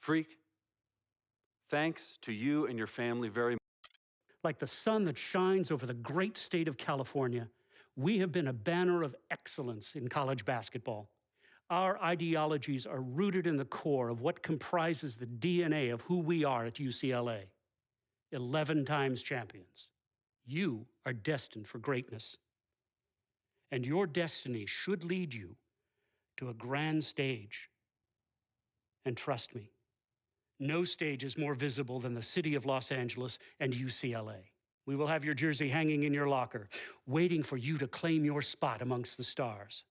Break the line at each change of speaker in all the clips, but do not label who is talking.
Freak, thanks to you and your family very much.
Like the sun that shines over the great state of California, we have been a banner of excellence in college basketball. Our ideologies are rooted in the core of what comprises the DNA of who we are at UCLA. 11 times champions. You are destined for greatness. And your destiny should lead you to a grand stage. And trust me, no stage is more visible than the city of Los Angeles and UCLA. We will have your jersey hanging in your locker, waiting for you to claim your spot amongst the stars.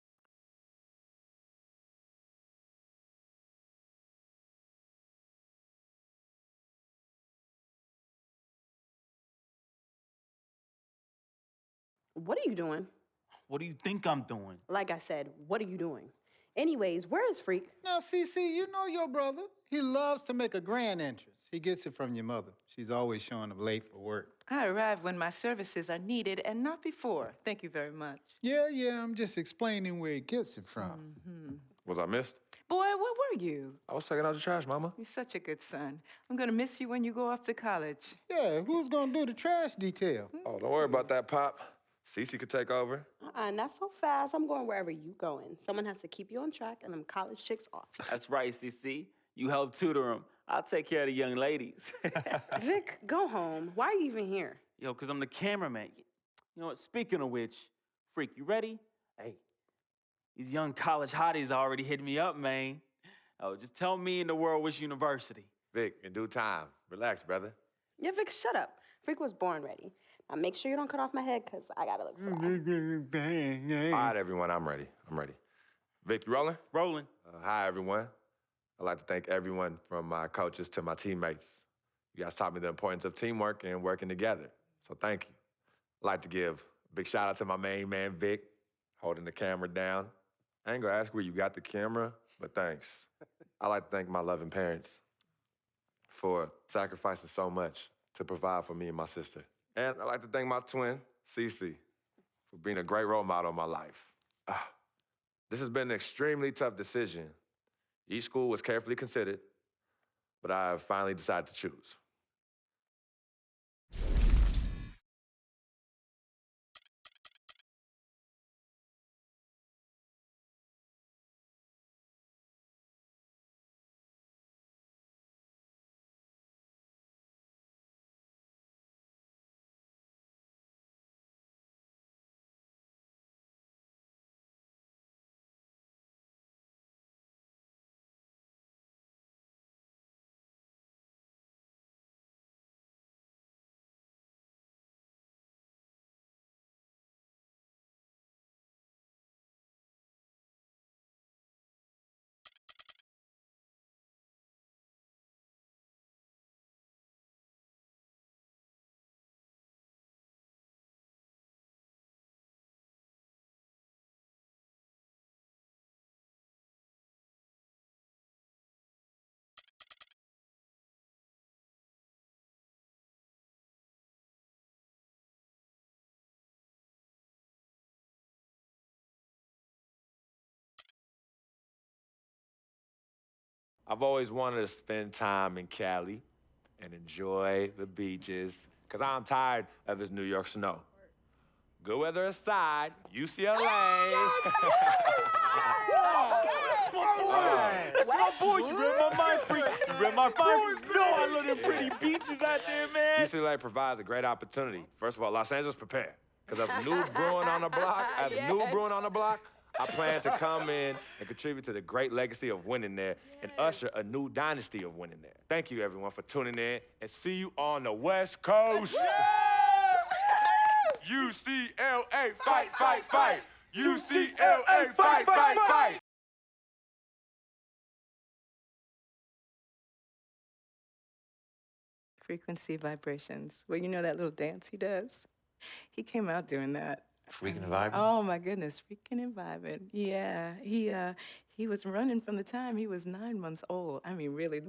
What are you doing?
What do you think I'm doing?
Like I said, what are you doing? Anyways, where is Freak?
Now, CC, you know your brother. He loves to make a grand entrance. He gets it from your mother. She's always showing up late for work.
I arrive when my services are needed and not before. Thank you very much.
Yeah, I'm just explaining where he gets it from.
Was I missed?
Boy, where were you?
I was taking out the trash, Mama.
You're such a good son. I'm gonna miss you when you go off to college.
Yeah, who's gonna do the trash detail?
Oh, don't worry about that, Pop. Cece could take over.
Not so fast. I'm going wherever you going. Someone has to keep you on track and them college chicks off you.
That's right, CC. You help tutor them. I'll take care of the young ladies.
Vic, go home. Why are you even here?
Yo, because I'm the cameraman. You know what? Speaking of which, Freak, you ready? Hey, these young college hotties already hit me up, man. Oh, just tell me in the world which university.
Vic, in due time. Relax, brother.
Yeah, Vic, shut up. Freak was born ready. Now make sure you don't cut off my head, because I gotta look fly.
All right, everyone, I'm ready. Vic, you rolling?
Rolling.
Hi, everyone. I'd like to thank everyone from my coaches to my teammates. You guys taught me the importance of teamwork and working together, so thank you. I'd like to give a big shout out to my main man, Vic, holding the camera down. I ain't gonna ask where you got the camera, but thanks. I'd like to thank my loving parents for sacrificing so much to provide for me and my sister. And I'd like to thank my twin, Cece, for being a great role model in my life. This has been an extremely tough decision. Each school was carefully considered, but I have finally decided to choose. I've always wanted to spend time in Cali and enjoy the beaches, because I'm tired of this New York snow. Good weather aside, UCLA.
That's my boy. That's my boy. You read my mind, Freak. You read my mind. No, I love them pretty beaches out there, man.
UCLA provides a great opportunity. First of all, Los Angeles, prepare. Because as a new brewing on the block, I plan to come in and contribute to the great legacy of winning there and usher a new dynasty of winning there. Thank you, everyone, for tuning in, and see you on the West Coast. UCLA, fight, fight, fight. UCLA, fight, fight, fight.
Frequency vibrations. Well, you know that little dance he does? He came out doing that.
Freaking and vibing?
Oh my goodness, freaking and vibing. Yeah, he was running from the time he was 9 months old. I mean, really.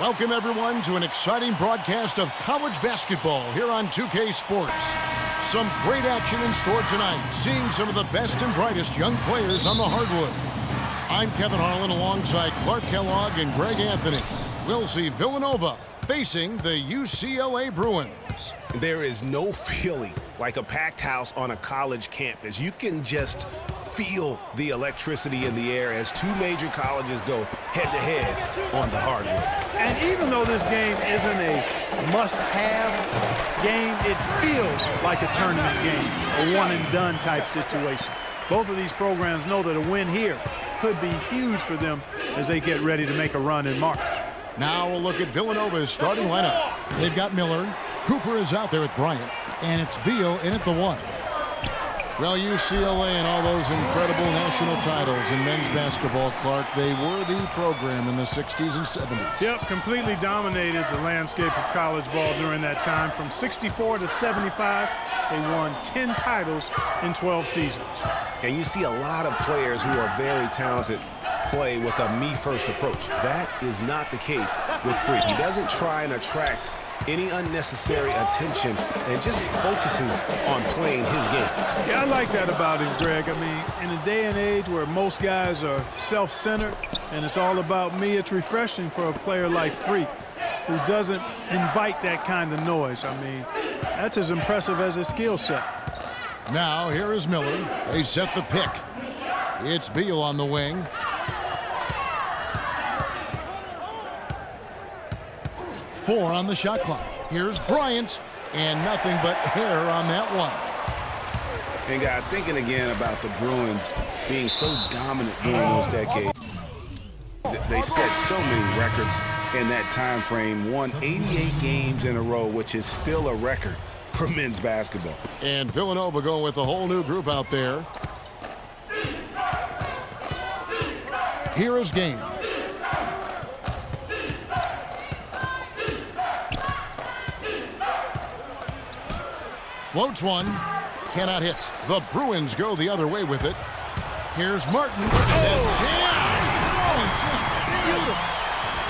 Welcome, everyone, to an exciting broadcast of college basketball here on 2K Sports. Some great action in store tonight, seeing some of the best and brightest young players on the hardwood. I'm Kevin Harlan alongside Clark Kellogg and Greg Anthony. We'll see Villanova facing the UCLA Bruins.
There is no feeling like a packed house on a college campus. You can just feel the electricity in the air as two major colleges go head-to-head on the hardwood.
And even though this game isn't a must-have game, it feels like a tournament game, a one-and-done type situation. Both of these programs know that a win here could be huge for them as they get ready to make a run in March.
Now we'll look at Villanova's starting lineup. They've got Miller. Cooper is out there with Bryant. And it's Beal in at the 1. Well, UCLA and all those incredible national titles in men's basketball, Clark, they were the program in the 60s and 70s.
Yep, completely dominated the landscape of college ball during that time. From 64 to 75, they won 10 titles in 12 seasons.
And you see a lot of players who are very talented play with a me-first approach. That is not the case with Freak. He doesn't try and attract any unnecessary attention and just focuses on playing his game.
Yeah, I like that about him, Greg. I mean, in a day and age where most guys are self-centered and it's all about me, it's refreshing for a player like Freak who doesn't invite that kind of noise. I mean, that's as impressive as his skill set.
Now, here is Miller. They set the pick. It's Beal on the wing. Four on the shot clock. Here's Bryant, and nothing but air on that one.
And guys, thinking again about the Bruins being so dominant during those decades, they set so many records in that time frame, won 88 games in a row, which is still a record for men's basketball.
And Villanova going with a whole new group out there. Here is Gaines. Floats one, cannot hit. The Bruins go the other way with it. Here's Martin. And jam! Oh, just beautiful.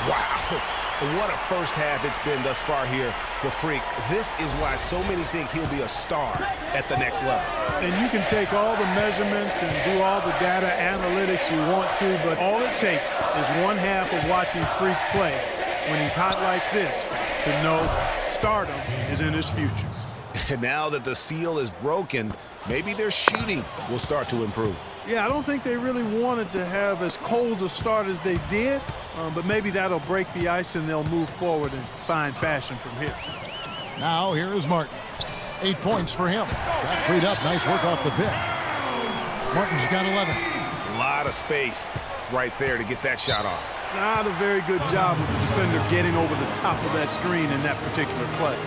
Wow. What a first half it's been thus far here for Freak. This is why so many think he'll be a star at the next level.
And you can take all the measurements and do all the data analytics you want to, but all it takes is one half of watching Freak play when he's hot like this to know stardom is in his future.
And now that the seal is broken, maybe their shooting will start to improve.
Yeah, I don't think they really wanted to have as cold a start as they did, but maybe that'll break the ice and they'll move forward and find fashion from here.
Now here is Martin. 8 points for him. Got freed up. Nice work off the pick. Martin's got 11.
A lot of space right there to get that shot off.
Not a very good job of the defender getting over the top of that screen in that particular play.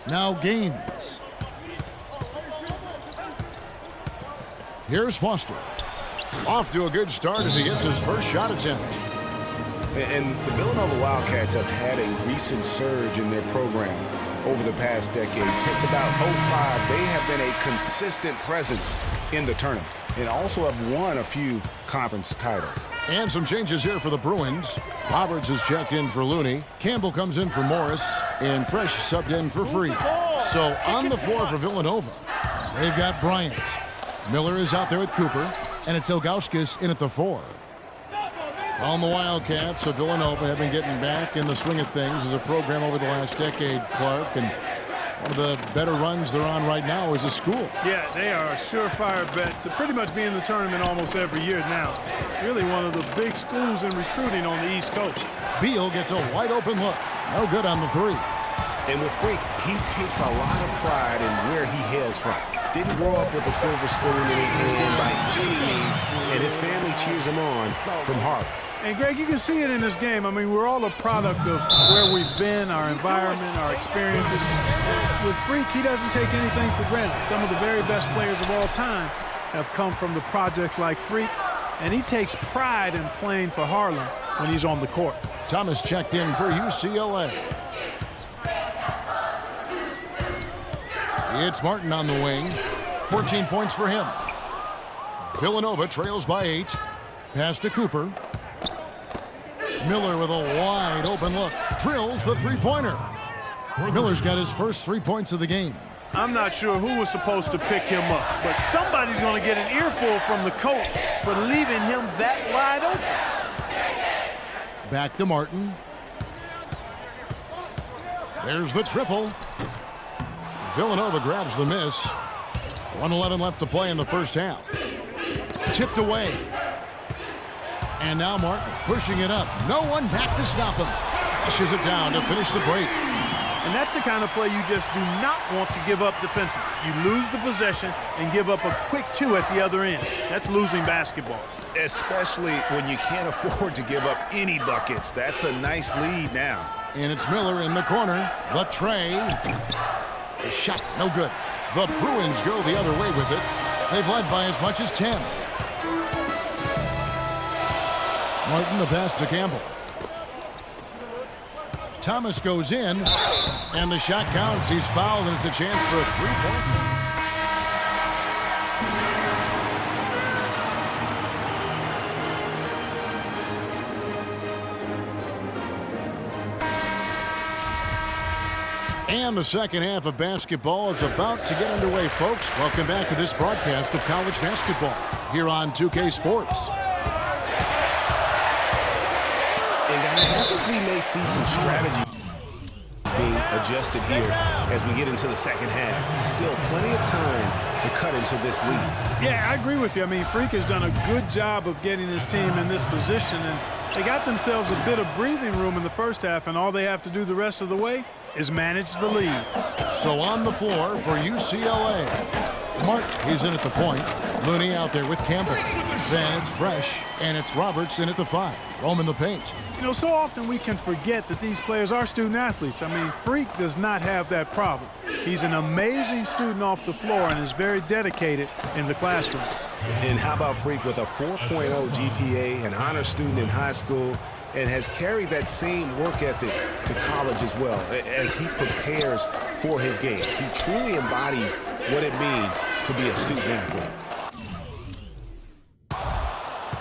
Now Gaines. Here's Foster. Off to a good start as he gets his first shot attempt.
And the Villanova Wildcats have had a recent surge in their program over the past decade. Since about 05, they have been a consistent presence in the tournament and also have won a few conference titles.
And some changes here for the Bruins. Roberts is checked in for Looney. Campbell comes in for Morris. And Fresh subbed in for Free. So on the floor for Villanova, they've got Bryant. Miller is out there with Cooper. And it's Ilgauskas in at the 4. On the Wildcats of Villanova have been getting back in the swing of things as a program over the last decade, Clark. And one of the better runs they're on right now is a school.
Yeah, they are a surefire bet to pretty much be in the tournament almost every year now. Really one of the big schools in recruiting on the East Coast.
Beal gets a wide open look. No good on the 3.
And with Freak, he takes a lot of pride in where he hails from. Didn't grow up with a silver spoon in his hand by any means, and his family cheers him on from Harvard.
And Greg, you can see it in this game. I mean, we're all a product of where we've been, our environment, our experiences. With Freak, he doesn't take anything for granted. Some of the very best players of all time have come from the projects like Freak, and he takes pride in playing for Harlem when he's on the court.
Thomas checked in for UCLA. It's Martin on the wing. 14 points for him. Villanova trails by 8. Pass to Cooper. Miller with a wide open look. Drills the three-pointer. Miller's got his first 3 points of the game.
I'm not sure who was supposed to pick him up, but somebody's going to get an earful from the coach for leaving him that wide open.
Back to Martin. There's the triple. Villanova grabs the miss. 1:11 left to play in the first half. Tipped away. And now Martin pushing it up. No one back to stop him. Flushes it down to finish the break.
And that's the kind of play you just do not want to give up defensively. You lose the possession and give up a quick 2 at the other end. That's losing basketball.
Especially when you can't afford to give up any buckets. That's a nice lead now.
And it's Miller in the corner. The tray. The shot, no good. The Bruins go the other way with it. They've led by as much as 10. Martin the pass to Campbell. Thomas goes in, and the shot counts. He's fouled, and it's a chance for a 3-point. And the second half of basketball is about to get underway, folks. Welcome back to this broadcast of college basketball here on 2K Sports.
And guys, I think we may see some strategy being adjusted here as we get into the second half. Still plenty of time to cut into this lead.
Yeah, I agree with you. I mean, Freak has done a good job of getting his team in this position, and they got themselves a bit of breathing room in the first half, and all they have to do the rest of the way is manage the lead.
So on the floor for UCLA. Martin, he's in at the point. Looney out there with Campbell. Then it's Fresh, and it's Roberts in at the 5. Roman the paint.
You know, so often we can forget that these players are student athletes. I mean, Freak does not have that problem. He's an amazing student off the floor and is very dedicated in the classroom.
And how about Freak with a 4.0 GPA, an honor student in high school, and has carried that same work ethic to college as well as he prepares for his games. He truly embodies what it means to be a student athlete.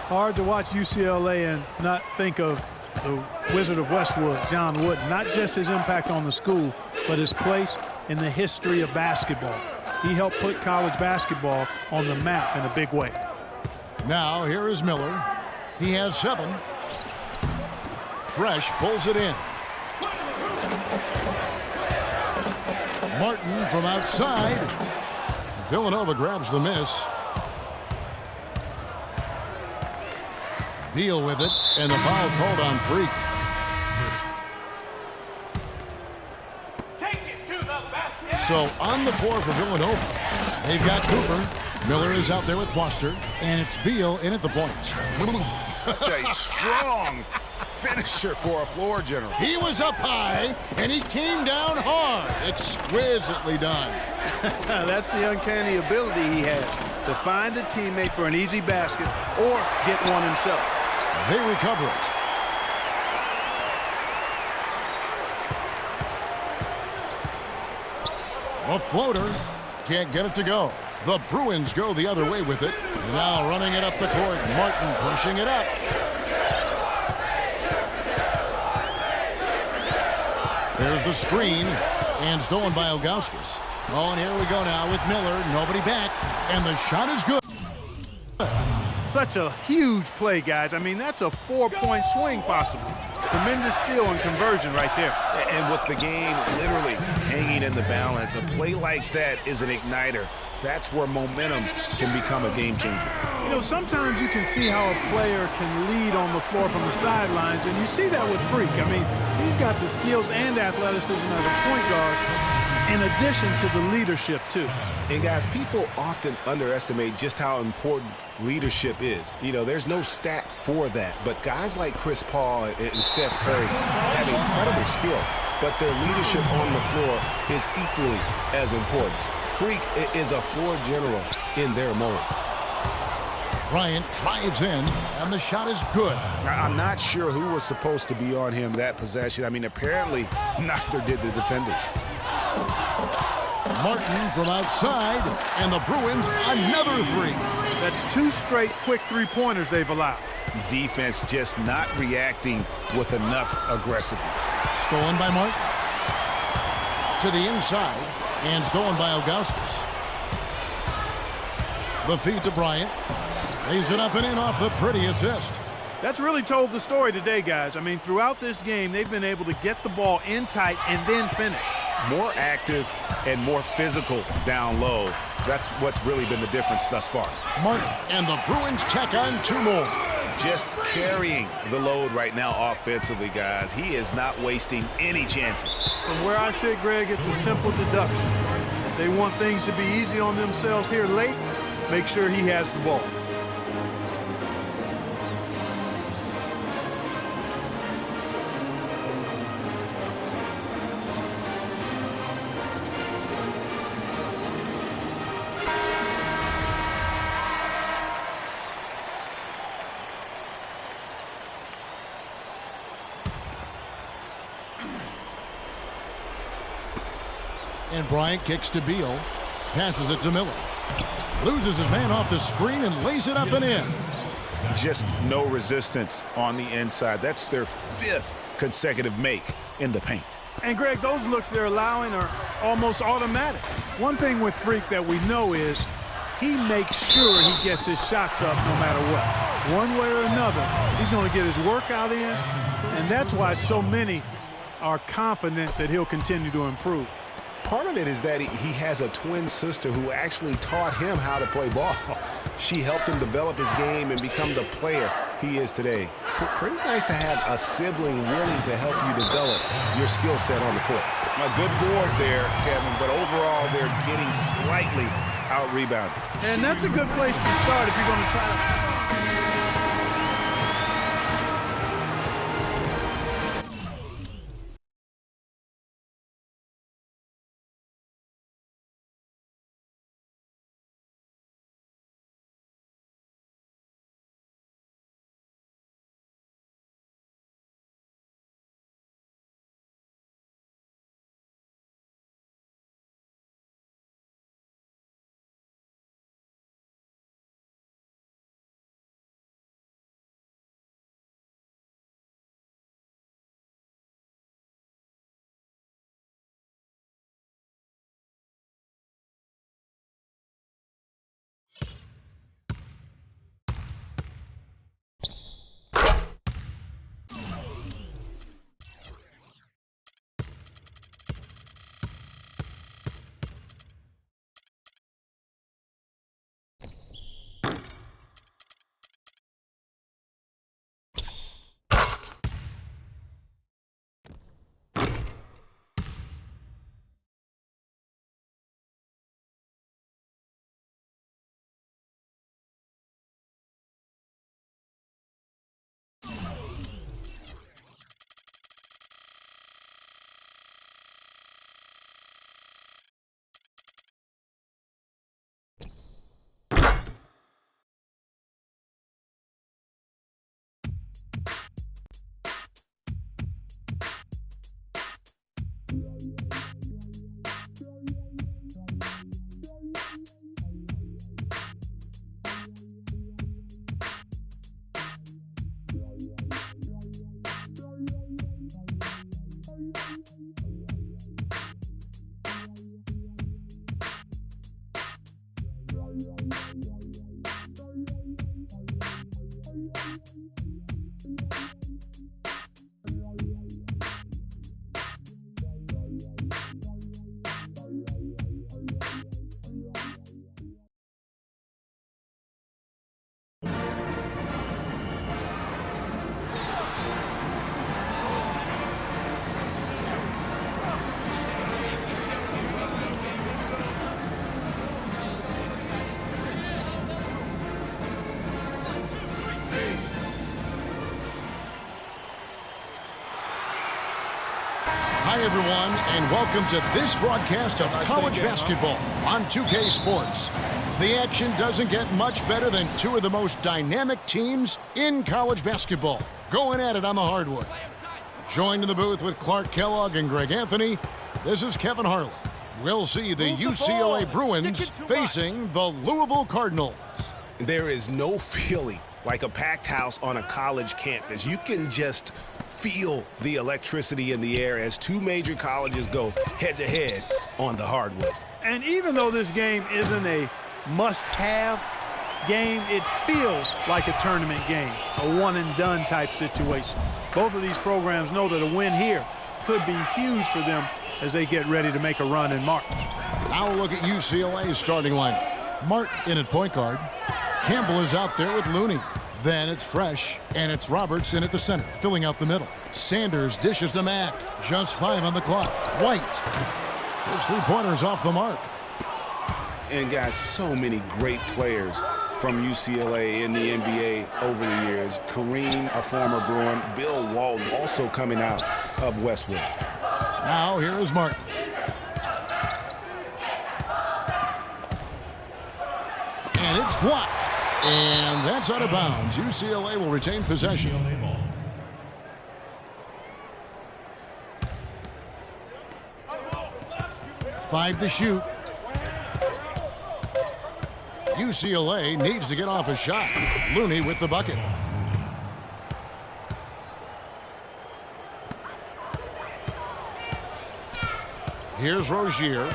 Hard to watch UCLA and not think of the Wizard of Westwood, John Wooden. Not just his impact on the school, but his place in the history of basketball. He helped put college basketball on the map in a big way.
Now here is Miller. He has 7. Fresh pulls it in. Martin from outside. Villanova grabs the miss. Beal with it, and the foul called on Freak. So on the floor for Villanova, they've got Cooper. Miller is out there with Foster, and it's Beal in at the point.
Such a strong finisher for a floor general.
He was up high, and he came down hard. Exquisitely done.
That's the uncanny ability he has to find a teammate for an easy basket or get one himself.
They recover it. A floater. Can't get it to go. The Bruins go the other way with it. Now running it up the court. Martin pushing it up. There's the screen. And stolen by Ilgauskas. Oh, and here we go now with Miller. Nobody back. And the shot is good.
Such a huge play, guys. I mean, that's a 4-point swing possibly. Tremendous steal and conversion right there.
And with the game literally hanging in the balance, a play like that is an igniter. That's where momentum can become a game changer.
You know, sometimes you can see how a player can lead on the floor from the sidelines, and you see that with Freak. I mean, he's got the skills and athleticism as a point guard, in addition to the leadership, too.
And guys, people often underestimate just how important leadership is. You know, there's no stat for that, but guys like Chris Paul and Steph Curry have incredible skill, but their leadership on the floor is equally as important. Freak is a floor general in their mode.
Bryant drives in, and the shot is good.
I'm not sure who was supposed to be on him that possession. I mean, apparently neither did the defenders.
Martin from outside, and the Bruins another three.
That's 2 straight quick three-pointers they've allowed.
Defense just not reacting with enough aggressiveness.
Stolen by Martin. To the inside, and stolen by Ilgauskas. The feed to Bryant. Lays it up and in off the pretty assist.
That's really told the story today, guys. I mean, throughout this game, they've been able to get the ball in tight and then finish.
More active and more physical down low. That's what's really been the difference thus far.
Martin and the Bruins tack on 2 more.
Just carrying the load right now offensively, guys. He is not wasting any chances.
From where I sit, Greg, it's a simple deduction. If they want things to be easy on themselves here late, make sure he has the ball.
And Bryant kicks to Beal. Passes it to Miller. Loses his man off the screen and lays it up and in.
Just no resistance on the inside. That's their 5th consecutive make in the paint.
And, Greg, those looks they're allowing are almost automatic. One thing with Freak that we know is he makes sure he gets his shots up no matter what. One way or another, he's going to get his workout in, and that's why so many are confident that he'll continue to improve.
Part of it is that he has a twin sister who actually taught him how to play ball. She helped him develop his game and become the player he is today. Pretty nice to have a sibling willing to help you develop your skill set on the court. A good board there, Kevin, but overall they're getting slightly out-rebounded.
And that's a good place to start if you're going to try to
Hi, everyone, and welcome to this broadcast of college basketball on 2K Sports. The action doesn't get much better than two of the most dynamic teams in college basketball going at it on the hardwood. Joined in the booth with Clark Kellogg and Greg Anthony, this is Kevin Harlan. We'll see the UCLA Bruins facing the Louisville Cardinals.
There is no feeling like a packed house on a college campus. You can just feel the electricity in the air as two major colleges go head-to-head on the hardwood.
And even though this game isn't a must-have game, it feels like a tournament game, a one-and-done type situation. Both of these programs know that a win here could be huge for them as they get ready to make a run in March.
Now we'll look at UCLA's starting lineup. Martin in at point guard. Campbell is out there with Looney. Then it's Fresh, and it's Roberts in at the center, filling out the middle. Sanders dishes to Mack. Just 5 on the clock. White. His three-pointers off the mark.
And guys, so many great players from UCLA in the NBA over the years. Kareem, a former Bruin. Bill Walton, also coming out of Westwood.
Now here is Martin. And it's blocked. And that's out of bounds. UCLA will retain possession. 5 to shoot. UCLA needs to get off a shot. Looney with the bucket. Here's Rozier.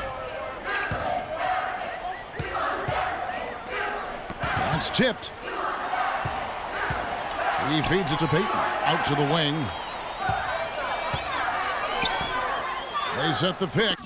It's tipped. He feeds it to Payton. Out to the wing. They set the pick.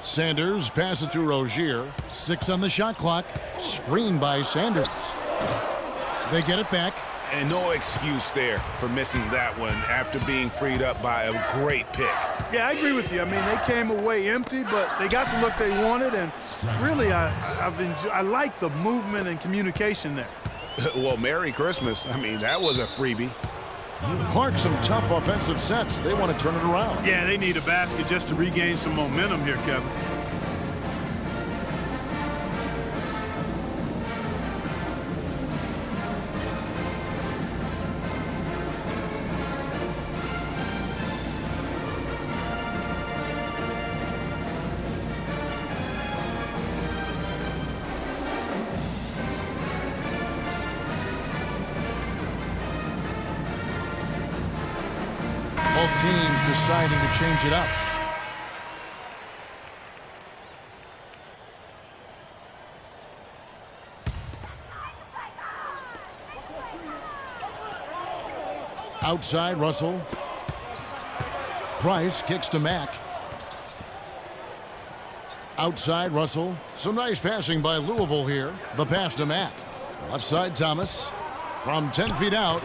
Sanders passes to Rozier. 6 on the shot clock. Screened by Sanders. They get it back.
And no excuse there for missing that one after being freed up by a great pick.
Yeah, I agree with you. I mean, they came away empty, but they got the look they wanted, and really, I like the movement and communication there.
Well, Merry Christmas. I mean, that was a freebie.
Clark, some tough offensive sets. They want to turn it around.
Yeah, they need a basket just to regain some momentum here, Kevin.
Both teams deciding to change it up. Outside, Russell. Price kicks to Mack. Outside, Russell. Some nice passing by Louisville here. The pass to Mack. Left side, Thomas. From 10 feet out,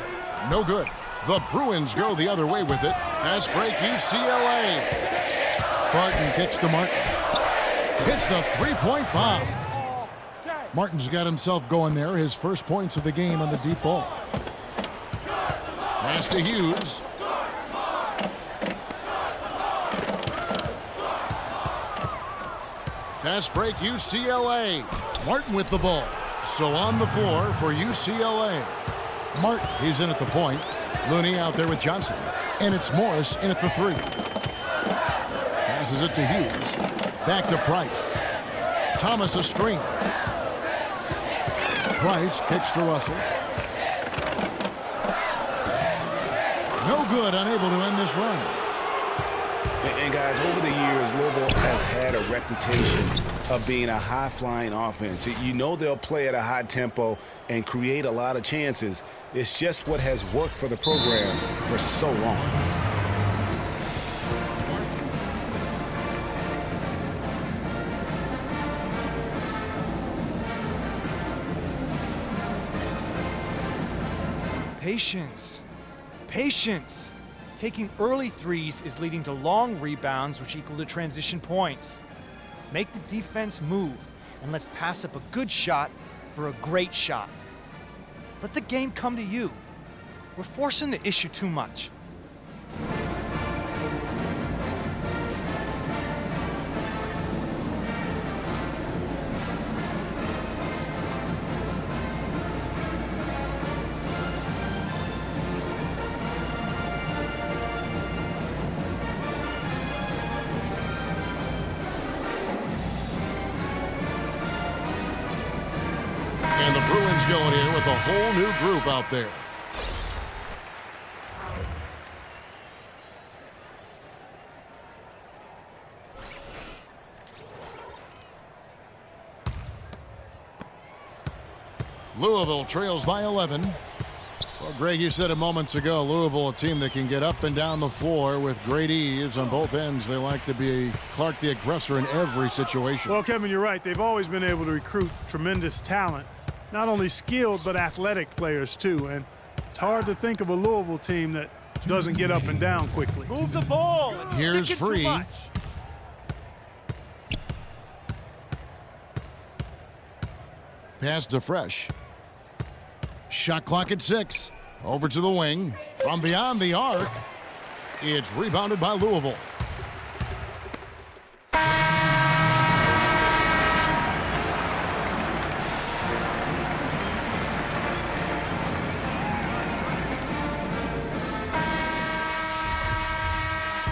no good. The Bruins go the other way with it. Fast break, UCLA. Barton kicks to Martin. Hits the three-point bomb. Martin's got himself going there. His first points of the game on the deep ball. Pass to Hughes. Fast break, UCLA. Martin with the ball. So on the floor for UCLA. Martin, he's in at the point. Looney out there with Johnson. And it's Morris in at the 3. Passes it to Hughes. Back to Price. Thomas a screen. Price kicks to Russell. No good, unable to end this run.
And guys, over the years, Louisville has had a reputation of being a high-flying offense. You know they'll play at a high tempo and create a lot of chances. It's just what has worked for the program for so long.
Patience. Patience. Taking early threes is leading to long rebounds, which equal to transition points. Make the defense move, and let's pass up a good shot for a great shot. Let the game come to you. We're forcing the issue too much.
And the Bruins going in with a whole new group out there. Louisville trails by 11. Well, Greg, you said it moments ago, Louisville, a team that can get up and down the floor with great ease on both ends. They like to be Clark the aggressor in every situation.
Well, Kevin, you're right. They've always been able to recruit tremendous talent. Not only skilled, but athletic players, too. And it's hard to think of a Louisville team that doesn't get up and down quickly.
Move the ball.
Here's Free. Pass to Fresh. Shot clock at 6. Over to the wing. From beyond the arc. It's rebounded by Louisville.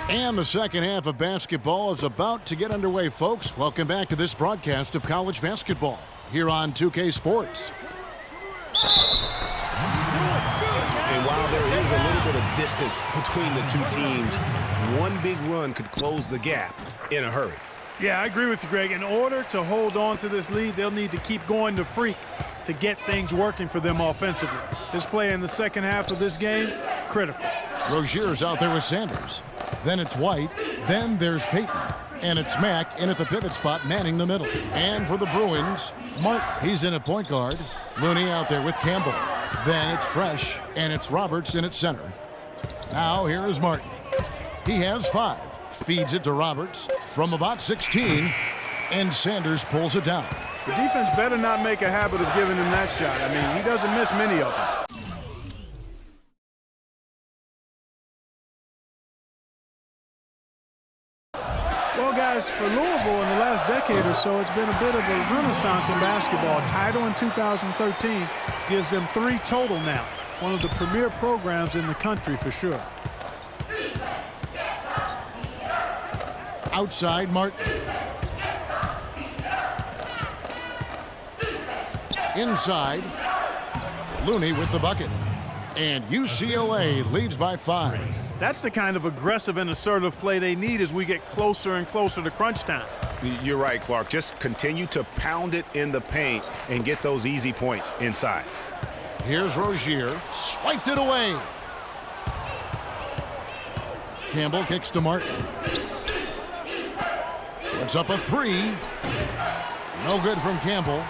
And the second half of basketball is about to get underway, folks. Welcome back to this broadcast of college basketball here on 2K Sports.
And while there is a little bit of distance between the two teams, one big run could close the gap in a hurry.
Yeah, I agree with you, Greg. In order to hold on to this lead, they'll need to keep going to Freak to get things working for them offensively. This play in the second half of this game, critical.
Rozier's out there with Sanders. Then it's White. Then there's Payton. And it's Mack in at the pivot spot, manning the middle. And for the Bruins, Martin. He's in at point guard. Looney out there with Campbell. Then it's Fresh, and it's Roberts in at center. Now here is Martin. He has 5. Feeds it to Roberts from about 16, and Sanders pulls it down.
The defense better not make a habit of giving him that shot. I mean, he doesn't miss many of them. Well, guys, for Louisville in the last decade or so, it's been a bit of a renaissance in basketball. A title in 2013 gives them 3 total now. One of the premier programs in the country for sure.
Outside, Martin. Inside, Looney with the bucket. And UCLA leads by 5.
That's the kind of aggressive and assertive play they need as we get closer and closer to crunch time.
You're right, Clark. Just continue to pound it in the paint and get those easy points inside.
Here's Rozier. Swiped it away. Campbell kicks to Martin. Puts up a 3. No good from Campbell.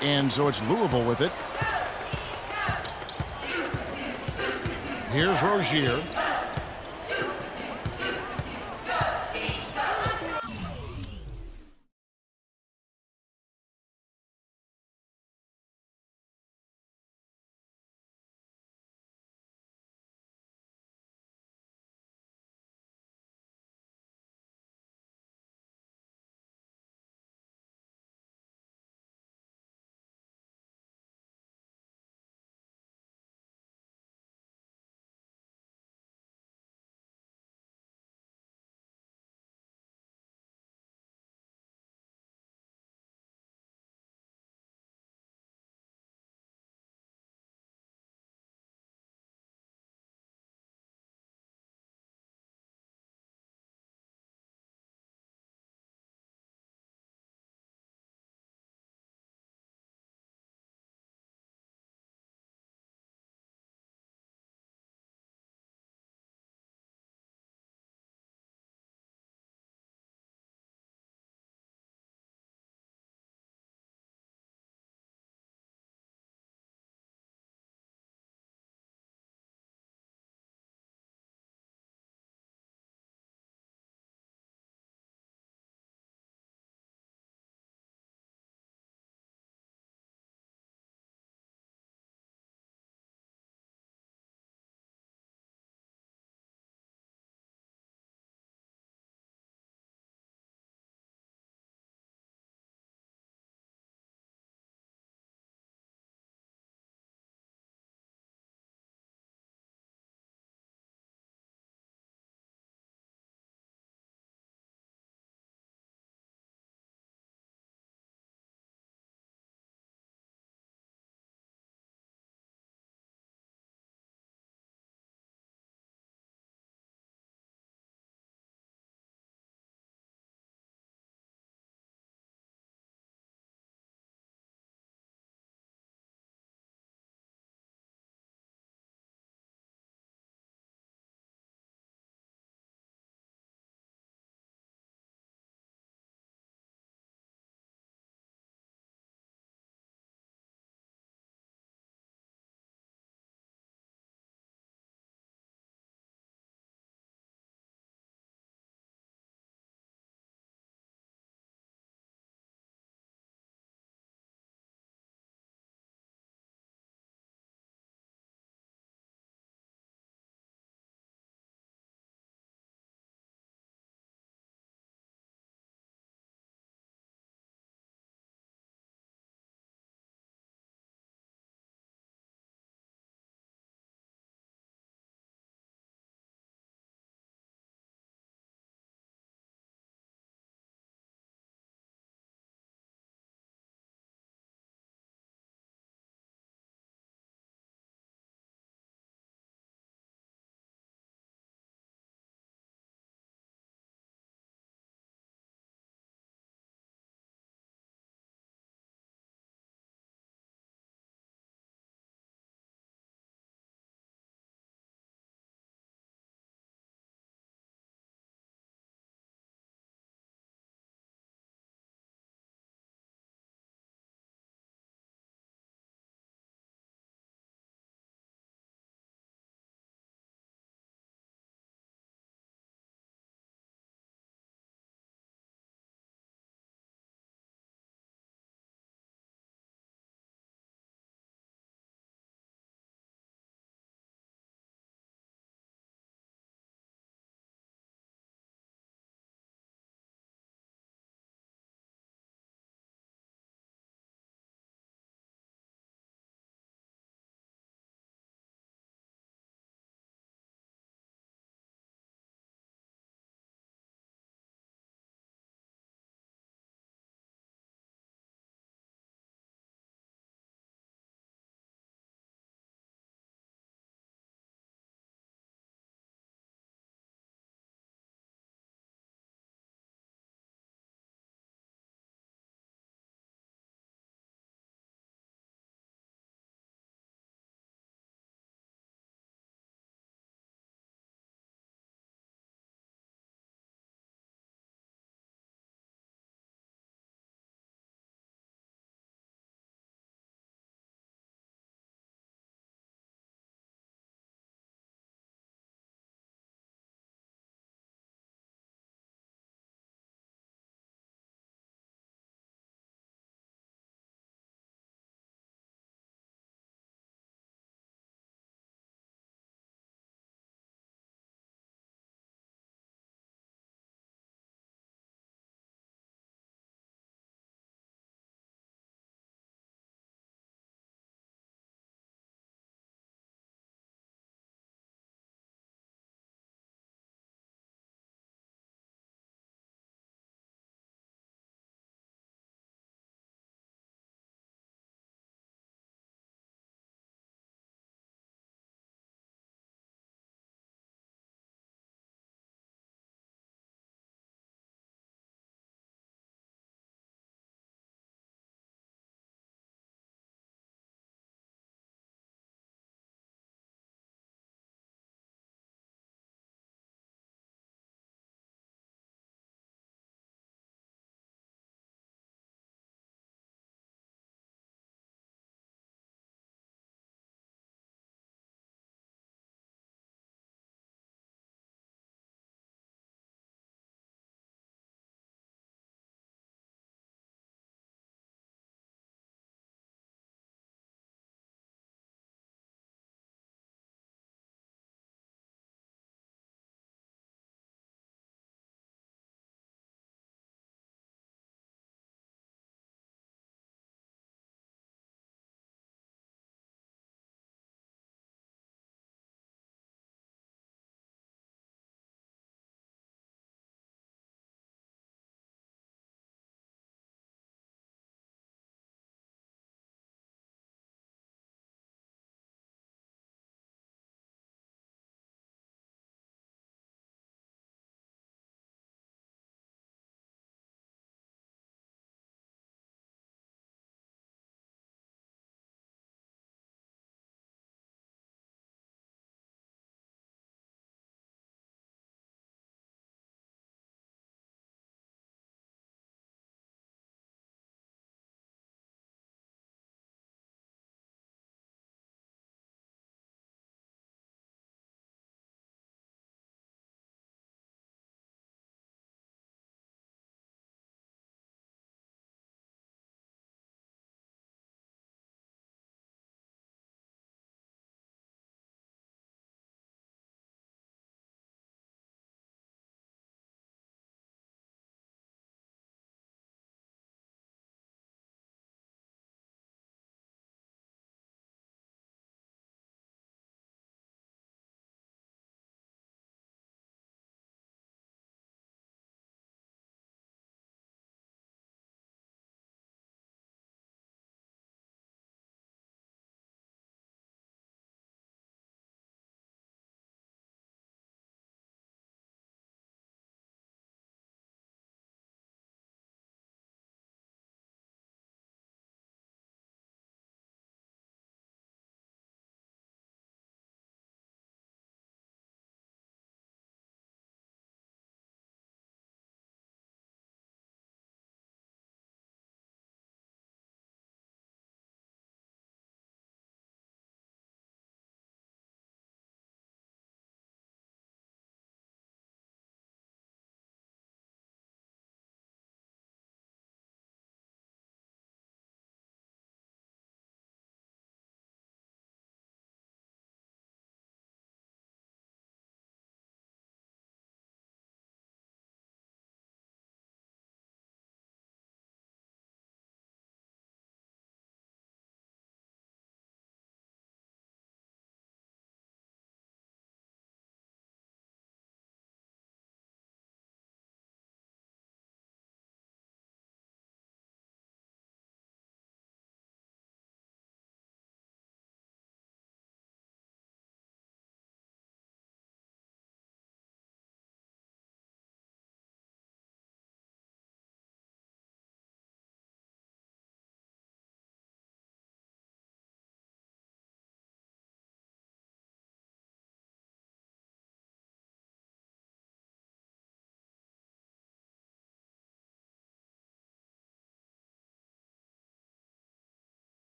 And so it's Louisville with it. Here's Rozier.